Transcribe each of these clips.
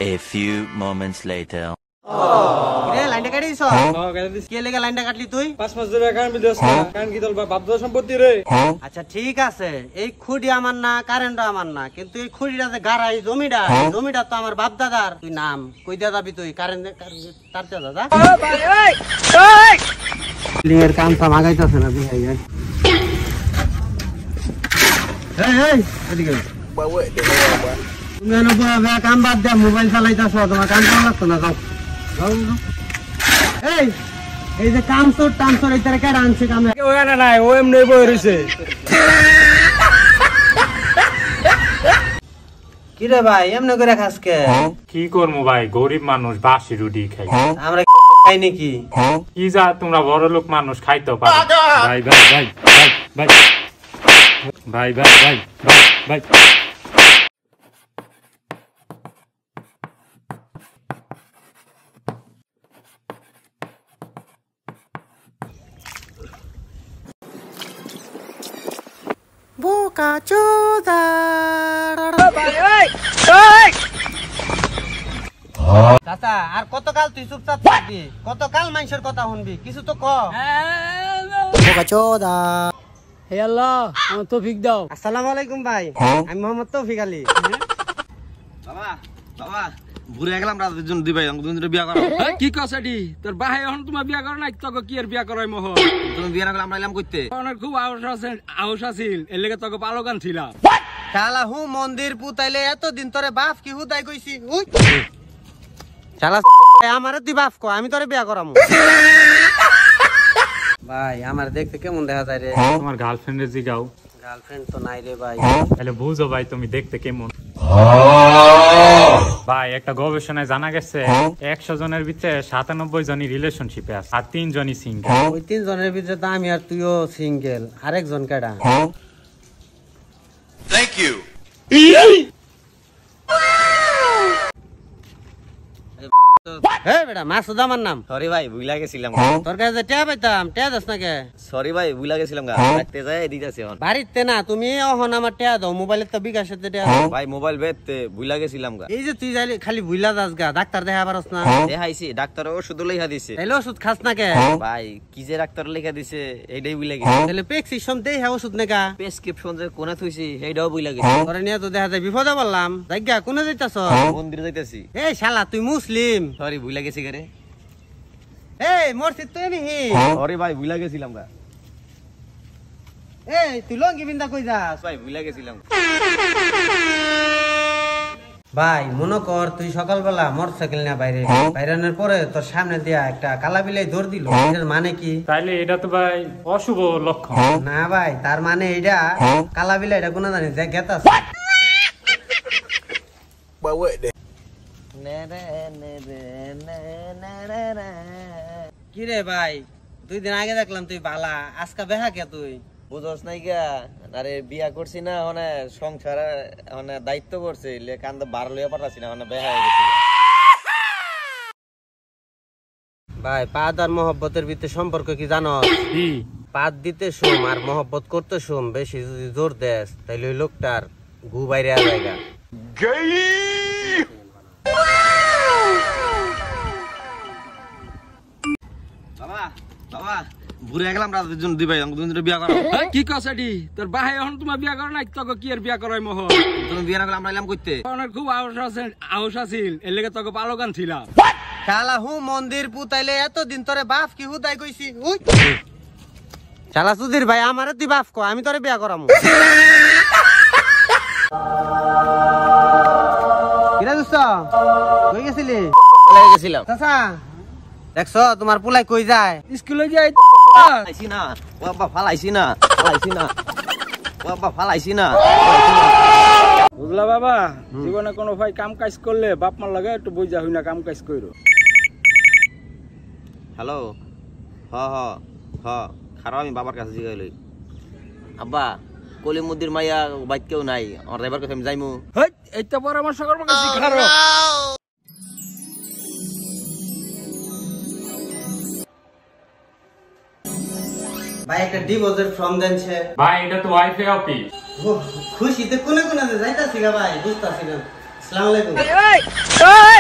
A few moments later. রে লাইনটা কাটি দিছ কে লেগে লাইনটা কাটলি তুই 5 মাস ধরে কারেন্ট বিল দিছ না কারেন্ট কি দলবা বাপ দাদা সম্পত্তি রে আচ্ছা ঠিক আছে এই খুঁড়ি আমার না কারেন্টও আমার না কিন্তু এই খুঁড়িটা যে গাড়াই জমিটা জমিটা তো আমার বাপ দাদার তুই নাম কই দিয়া যাবি তুই কারেন্ট তার দাদা যা ভাই এই লিংয়ের কাম সাম আগাইতাছে না বিহাই এই এদিকে তুমি এনে কাম বাদ দে মোবাইল চালাইতাছ তোমার কাম করা লাগতো না যাও এই যে কাম তোর টাম তোর এই তারে কেডা আনছে কামে ওখানে নাই ও এমনি বই রইছে কি রে ভাই এমনি করে খাসকে কি করবো ভাই গরিব মানুষ বাসি রুটি খাই আমরা খাই নাকি কি যা তোমরা বড় লোক মানুষ খাইতে পারো ভাই ভাই ভাই ভাই ভাই ভাই ভাই ভাই ভাই বোকা চোদা চাচা আর কতকাল তুই চুপচাপ থাকবি কতকাল মানুষের কথা শুনবি কিছু তো ক বোকা চোদা হে আল্লাহ আমার তৌফিক দাও আসসালামু আলাইকুম ভাই আমি মোহাম্মদ তৌফিক আলী বাবা বাবা ঘুরে গেলাম রাত দুজন দুই ভাই দুজন বিয়া করো কি কসাডি তোর ভাই এখন তোমার বিয়া করো না তোকে কি আর বিয়া করাই মোহ তুমি বিয়া না করলে আমরা এলাম করতে অনেক খুব আউশ আছিল এর লেগে তোকে পালকান ছিল শালা হু মন্দির পুতাইলে এতদিন তোরে বাপ কি হুদাই কইছি উই শালা আমারে তুই বাপ কো আমি তোরে বিয়া করামু ভাই আমার দেখতে কেমন দেখা যায় রে তোমার গার্লফ্রেন্ডের জিগাও গার্লফ্রেন্ড তো নাই রে ভাই তাহলে বুঝো ভাই তুমি দেখতে কেমন ভাই একটা গবেষণায় জানা গেছে 100 জনের ভিতরে 97 জনই রিলেশনশিপে আছে আর 3 জনই সিঙ্গেল ওই 3 জনের ভিতরে তো আমি আর তুইও সিঙ্গেল আরেকজন কেডা Thank you. এই বেটা মাসুদ আমার নাম সরি ভাই ভুলা গেছিলাম তোর কাছে টিয়া পাইতাম টিয়া দাস না কে সরি ভাই ভুলা গেছিলাম গা রাখতে যায় দিতেছি এখন বাড়িতে না তুমি অহন আমার টিয়া দাও মোবাইলের তো বিকাশের টিয়া দাও ভাই মোবাইল বেচতে ভুলা গেছিলাম গা এই যে তুই যাইলে খালি ভুইলা যাস গা ডাক্তার দেখা পারস না দেখাইছি ডাক্তার ওষুধ লেখা দিছে তাইলে ওষুধ খাস না কে ভাই কি যে ডাক্তার লেখা দিছে এইটাই ভুলা গেছি তাহলে প্রেসক্রিপশন দেই হ্যাঁ ওষুধ নেগা প্রেসক্রিপশন যে কোনে থইছি এইটাও ভুলা গেছি তোরে নিয়ে তো দেখা যায় বিপদে বললাম জায়গা কোনে যাইতাছ মন্দিরে যাইতেছি এই শালা তুই মুসলিম সরি ভুলা গেছি রে এই মসজিদ তুই নিহি সরি ভাই ভুলা গেছিলাম গা এই তুই লঙ্গি বিন্দা কই যাস ভাই ভুলা গেছিলাম ভাই মনে কর তুই সকালবেলা মোটরসাইকেল নিয়ে বাইরে বাইরানোর পরে তোর সামনে দিয়া একটা কালা বিলাই দৌড় দিল এটার মানে কি তাইলে এটা তো ভাই অশুভ লক্ষণ না ভাই তার মানে এইটা কালা বিলাইটা কোন জানি যে গেতাস কি রে ভাই 2 দিন আগে দেখলাম তুই বালা আজকা বেহা কে তুই বুঝছ নাই গা আরে বিয়া করছি না মানে সংসার মানে দায়িত্ব করছে কান্দ বার লইয়া পাঠাছি না মানে বেহা হয়ে গেছি ভাই পাদ আর মহব্বতের ভিতরে সম্পর্ক কি জানো কি পাদ দিতে সোম আর মহব্বত করতে সোম বেশি যদি জোর দেস তাইলে ওই লোকটার গু বাইরে আ জায়গা বাবা বাবা ঘুরে গেলাম রাত দুজন দুই ভাই দুজন বিয়া করো কি কসাডি তোর ভাই এখন তোমার বিয়া করো না তোকে কি আর বিয়া করাই মোহ তুমি বিয়া না করলে আমরা এলাম করতে অনেক খুব আউশ আছিল এর লেগে তোকে পালকান ছিল শালা হু মন্দির পুতাইলে এতদিন তোরে বাপ কি হুদাই কইছি উই শালা সুধীর ভাই আমারে তুই বাপ কো আমি তোরে বিয়া করামু কিরা দোস্ত কই গেছিলি লাগে গেছিলাম চাচা দেখছো তোমার পুলাই কই যায় স্কুলে যাই ফালাইছি না বাবা ফালাইছি না ফালাইছি না বাবা ফালাইছি না বুঝলা বাবা জীবনে কোনো ভাই কাম কাজ করলে বাপ মার লাগে একটু বুঝা হই না কাম কাজ কইরো হ্যালো হ হ হ খারাপ আমি বাবার কাছে জিগাইলই আব্বা কলিমুদ্দির মাইয়া বাইক কেউ নাই আমার ড্রাইভার কাছে আমি যাইমু হেই এইটা পরামর্শ করব কাছে খারো ভাই একটা ডিভোর্সের ফর্ম দেনছে ভাই এটা তো ওয়াইফাই অফিস খুশিতে কোনে কোনে যাইতাছি গা ভাই বুঝতাছি না আসসালামু আলাইকুম এই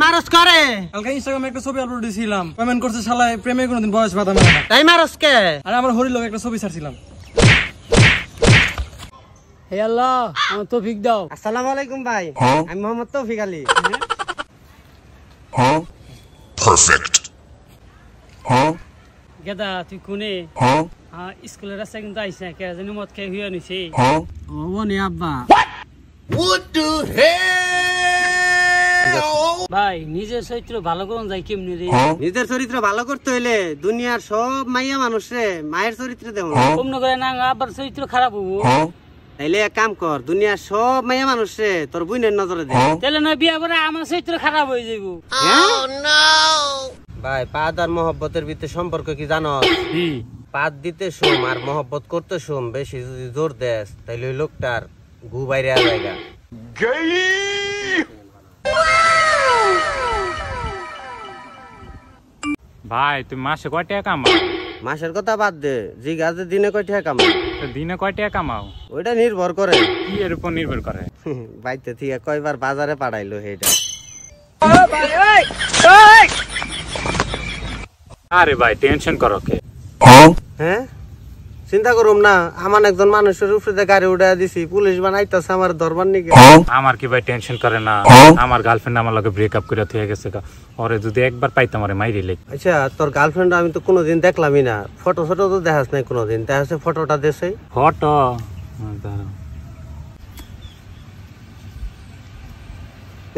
মারস করে কালকে ইনস্টাগ্রামে একটা ছবি আপলোড দিয়েছিলাম, কমেন্ট করছে শালা প্রেমে কোনোদিন বয়স বাধা মানে না। তাই মারস কে? আর আমার হরির লোক একটা ছবি ছাড়ছিলাম। হে আল্লাহ, আমার তৌফিক দাও। আসসালামু আলাইকুম ভাই, আমি মোহাম্মদ তৌফিক আলী। গেদা তুই কোনে? স্কুলের রাস্তায় কিন্তু আইস না, কে জানি মদ খেয়ে হুইয়া নিছে। ও নে আব্বা। ভাই নিজের চরিত্র ভালো করুন যায় কেমনি রে? নিজের চরিত্র ভালো করতে হইলে দুনিয়ার সব মাইয়া মানুষে মায়ের চরিত্র দেব। অন্য করে না আবার চরিত্র খারাপ হবো। তাইলে এক কাম কর, দুনিয়ার সব মাইয়া মানুষে তোর বোনের নজরে দে। তাহলে না বিয়া করে আমার চরিত্র খারাপ হয়ে যাবো। ভাই পাদ আর মহব্বতের ভিতরে সম্পর্ক কি জানো? পাদ দিতে শুম আর মহব্বত করতে শুম বেশি যদি জোর দেস তাইলে ওই লোকটার গু বাইরে আ জায়গা। ভাই তুমি মাসে কয় টাকা কামাও? মাসের কথা বাদ দে, জি গাছে দিনে কয় টাকা কামাই? তো দিনে কয় টাকা কামাও? ওইটা নির্ভর করে কি এর উপর নির্ভর করে? বাইতে থেকে কয়বার বাজারে পাঠাইলো সেইটা। আরে ভাই টেনশন করো কে? হ্যাঁ চিন্তা করুম না, আমার একজন মানুষের উপরে গাড়ি উঠা দিছি, পুলিশ বানাইতেছে আমার ধরবার নিকে। আমার কি ভাই টেনশন করে না? আমার গার্লফ্রেন্ড আমার লগে ব্রেকআপ করে থয়ে গেছে, ওরে যদি একবার পাইতাম ওরে মাইরে লেগ। আচ্ছা তোর গার্লফ্রেন্ড আমি তো কোনোদিন দেখলামই না, ফটো ফটো তো দেখাস নাই কোনোদিন, দেখাচ্ছে ফটোটা দেশে। ফটো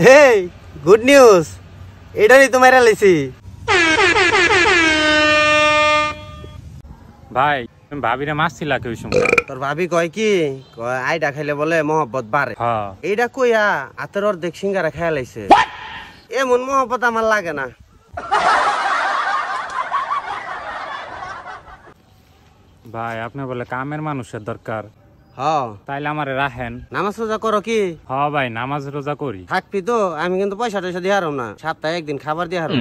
হেই গুড নিউজ, এটারই তো মেরা লাইছি। ভাই তুমি ভাবিরে মারছিলা কি ওই সময়? তোর ভাবি কয় কি, কয় আইডা খাইলে বলে মহব্বত বাড়ে। হ্যাঁ এইটা কইয়া হাতের অর্ধেক সিঙ্গারা খেয়া লাইছে। এমন মহব্বত আমার লাগে না। ভাই আপনি বলে কামের মানুষের দরকার, হ্যাঁ তাইলে আমারে রাখেন। নামাজ রোজা করো কি? হ্যাঁ ভাই নামাজ রোজা করি। থাকবি তো? আমি কিন্তু পয়সা টয়সা দিয়ে হারম না, সপ্তাহে একদিন খাবার দিয়ে হারম।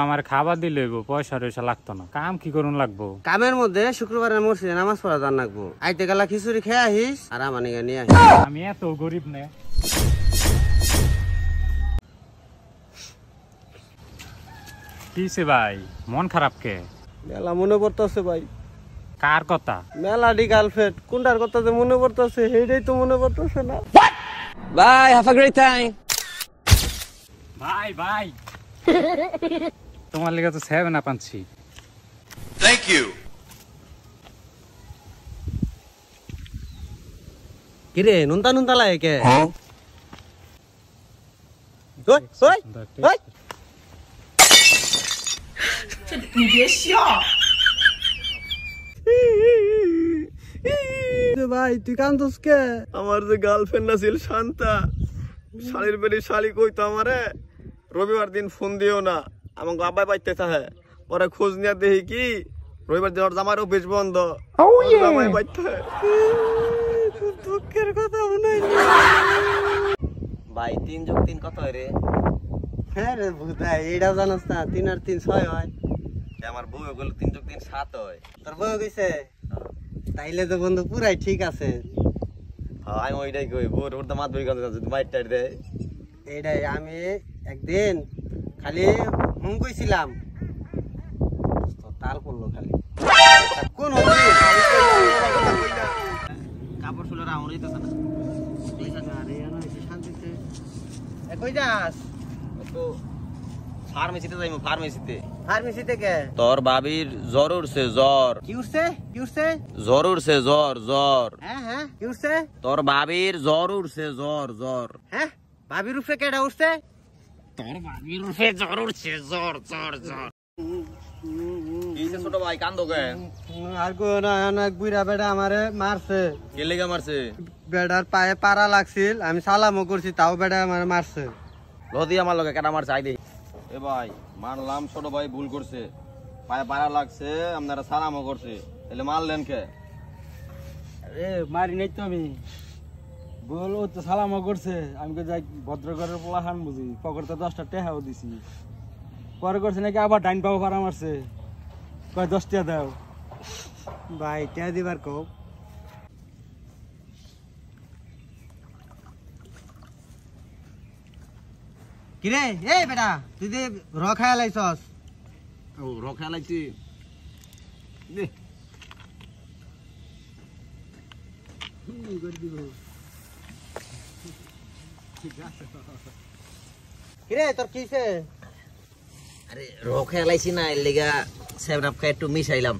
আমার খাবার দিলে পয়সা টয়সা লাগতো না, কাম কি করুন লাগবো? কামের মধ্যে শুক্রবারের মসজিদে নামাজ পড়া জান লাগবো। আইতে গেলা খিচুড়ি খেয়ে আহিস আর আমার নিয়ে নিয়ে আহিস। আমি এত গরিব নে। কিসে ভাই মন খারাপ কে? মেলা মনে পড়তেছে ভাই। কার কথা? মেলাডি গার্লফ্রেন্ড, কোনটার কথা যে মনে পড়তেছে সেইটাই তো মনে পড়তেছে না। Bye, have a great time. ভাই ভাই তোমার লেগে তো 7 আপ আনছি। Thank you. কিরে নুনতা নুনতা লাগে কে? ওই ওই ওই ভাই তুই কান্দস কে? আমার যে গার্লফ্রেন্ড আছিল শান্তা, শালির বেলি শালি কইতো আমারে রবিবার দিন ফোন দিও না, আমাকে আব্বাই পাইতে চাহে। পরে খোঁজ নিয়ে দেখি কি রবিবার দিন ওর জামার অফিস বন্ধ, জামাই পাইতে। দুঃখের কথা মনে ভাই 3 যোগ 3 কত হয় রে? হ্যাঁ রে ভূতাই, এটা জানোস না 3 আর 3 6 হয়। আমার বউ বলে 3 যোগ 3 7 হয়। তোর বউ কইছে? তাইলে তো বন্ধু পুরাই ঠিক আছে। হ্যাঁ আমি ওইটাই কই, বউর ওর তো মাত বই গন্ধ যদি মাইট টাইট দেয়। এইটাই আমি একদিন খালি কইছিলাম তো তাল করলো খালি। কোন কাপড় শুলে রাউন্ড হইতেছে না। শান্তিতে কই যাস? তো ফার্মেসিতে যাইমু, ফার্মেসিতে। ফার্মেসিতে কে? তোর বাবির জ্বর উঠছে, জ্বর। কি উঠছে? কি উঠছে? জ্বর উঠছে, জ্বর জ্বর। হ্যাঁ হ্যাঁ কি উঠছে? তোর বাবির জ্বর উঠছে, জ্বর জ্বর। হ্যাঁ ভাবির উপরে কেডা উঠছে? তোর বাবির উঠছে জ্বর উঠছে, জ্বর জ্বর জ্বর। কিসে ছোট ভাই কান্দো কে? আর কো না, অনেক বুইরা বেটা আমারে মারছে। কে লেগে মারছে? বেটার পায়ে পাড়া লাগছিল, আমি সালামও করছি তাও বেটা আমারে মারছে। লদি আমার লগে কেডা মারছে আই দে। এ ভাই মানলাম ছোট ভাই ভুল করছে, পায়ে পাড়া লাগছে, আপনারা সালামও করছে, তাহলে মারলেন কে? আরে মারি নাই তো আমি, বলো তো সালামও করছে, আমি তো যাই ভদ্রঘরের পোলা খান বুঝি, পকেটে 10টা টেহাও দিছি। পরে করছে নাকি আবার ডাইন পাও পাড়া মারছে, কয় 10 টাকা দাও। ভাই টিয়া দিবার কও। কিরে এই বেটা তুই যে র খায়া লাইছস ও রক্ষা লাগছি দে কিরে তোর কিছে আরে রক্ষা লাইছি না এর লেগা 7 আপ খাই একটু মিশাইলাম